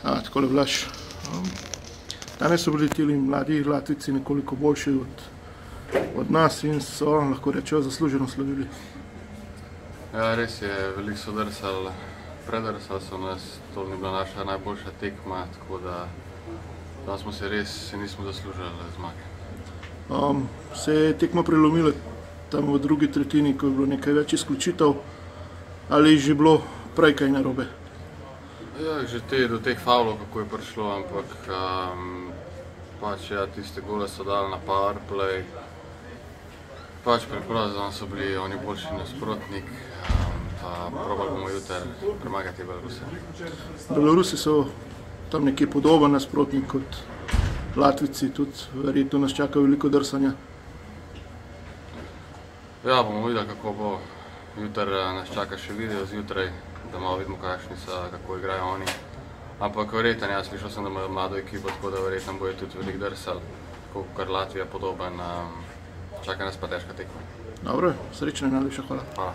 Takole, Blaž. Danes so bili tili mladi Latvijci nekoliko boljši od nas in so, lahko rečejo, zasluženo slavili. Ja, res je, veliko so drsali, predrsali so nas, to ni bila naša najboljša tekma, tako da smo se res nismo zaslužili zmage. Se je tekma prelomila tam v drugi tretjini, ko je bilo nekaj več izključitev, ali je že bilo prej kaj narobe? Ja, že do teh favlov, kako je prišlo, ampak pač ja, tiste gole so dali na powerplay. Pač preprosto so bili oni boljši nasprotnik, pa probali bomo jutri premagati Beloruse. Belorusi so tam nekje podoben nasprotnik kot Latvijci, tudi verjetno nas čaka veliko drsanja. Ja, bomo videli, kako bo. Jutri nas čaka še video zjutraj, da malo vidimo, kakšni so, kako igrajo oni. Ampak verjetno, ja, slišal sem, da imajo mlado ekipo, tako da verjetno bojo tudi veliko drsali, kot Latvija podoben. Čaka nas pa težka tekma. Dobro, srečno in najlepša hvala. Hvala.